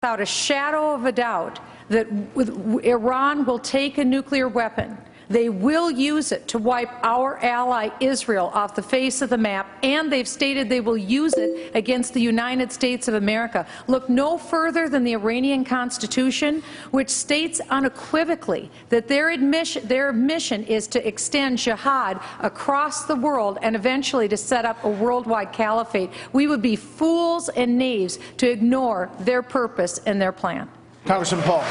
without a shadow of a doubt that Iran will take a nuclear weapon. They will use it to wipe our ally Israel off the face of the map, and they've stated they will use it against the United States of America. Look no further than the Iranian Constitution, which states unequivocally that their mission is to extend jihad across the world and eventually to set up a worldwide caliphate. We would be fools and knaves to ignore their purpose and their plan. Congressman Paul.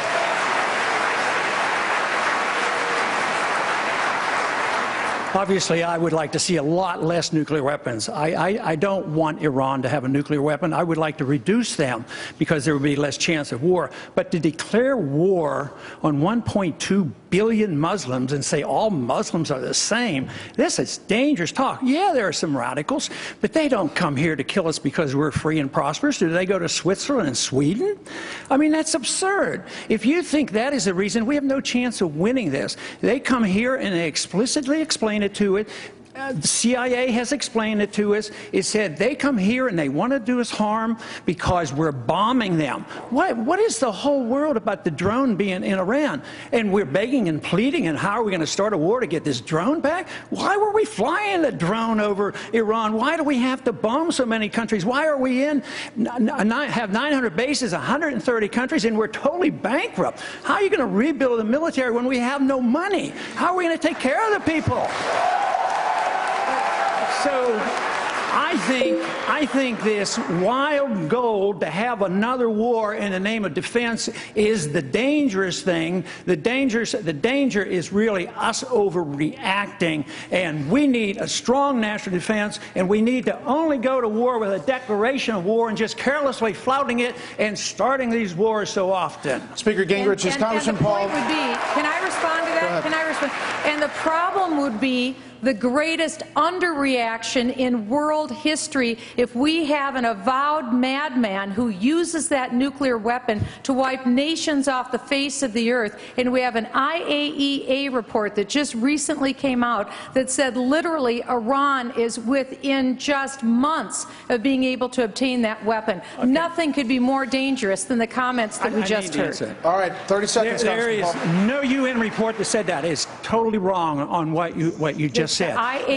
Obviously, I would like to see a lot less nuclear weapons. I don't want Iran to have a nuclear weapon. I would like to reduce them because there would be less chance of war. But to declare war on 1.2 billion Muslims and say all Muslims are the same, this is dangerous talk. Yeah, there are some radicals, but they don't come here to kill us because we're free and prosperous. Do they go to Switzerland and Sweden? I mean, that's absurd. If you think that is the reason, we have no chance of winning this. They come here and they explicitly explain it to it. The CIA has explained it to us. It said they come here and they want to do us harm because we're bombing them. What is the whole world about the drone being in Iran? And we're begging and pleading, and how are we going to start a war to get this drone back? Why were we flying a drone over Iran? Why do we have to bomb so many countries? Why are we have 900 bases, 130 countries, and we're totally bankrupt? How are you going to rebuild the military when we have no money? How are we going to take care of the people? So I think this wild goal to have another war in the name of defense is the dangerous thing. The danger is really us overreacting, and we need a strong national defense, and we need to only go to war with a declaration of war and just carelessly flouting it and starting these wars so often. Speaker Gingrich, is Congressman Paul. Would be, can I respond to that? Can I respond? And the problem would be the greatest underreaction in world history if we have an avowed madman who uses that nuclear weapon to wipe nations off the face of the earth. And we have an IAEA report that just recently came out that said literally Iran is within just months of being able to obtain that weapon. Okay. Nothing could be more dangerous than the comments that we just heard. All right, 30 seconds. There is no UN report that said that. It's totally wrong on what you just said. That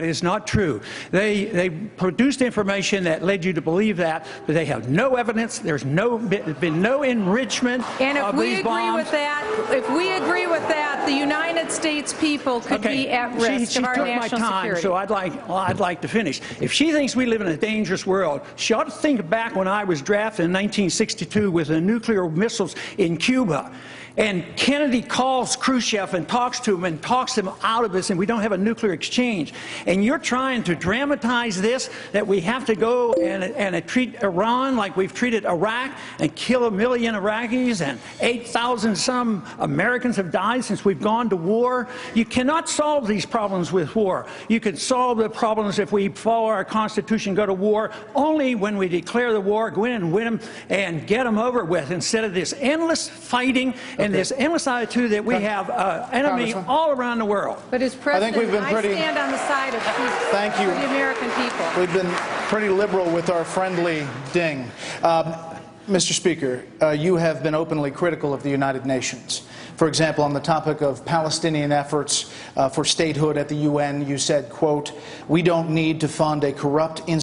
is not true. They produced information that led you to believe that, but they have no evidence. There's been no enrichment of these bombs. If we agree with that, the United States people could be at risk of our national security. So I'd like to finish. If she thinks we live in a dangerous world, she ought to think back when I was drafted in 1962 with the nuclear missiles in Cuba. And Kennedy calls Khrushchev and talks to him and talks him out of this, and we don't have a nuclear exchange. And you're trying to dramatize this, that we have to go and treat Iran like we've treated Iraq and kill 1 million Iraqis, and 8,000 some Americans have died since we've gone to war. You cannot solve these problems with war. You can solve the problems if we follow our Constitution, go to war, only when we declare the war, go in and win them and get them over with, instead of this endless fighting and this endless attitude that we have enemy all around the world. But as President, I stand on the side of peace for the American people. We've been pretty liberal with our friendly ding. Mr. Speaker, you have been openly critical of the United Nations. For example, on the topic of Palestinian efforts for statehood at the UN, you said, quote, "We don't need to fund a corrupt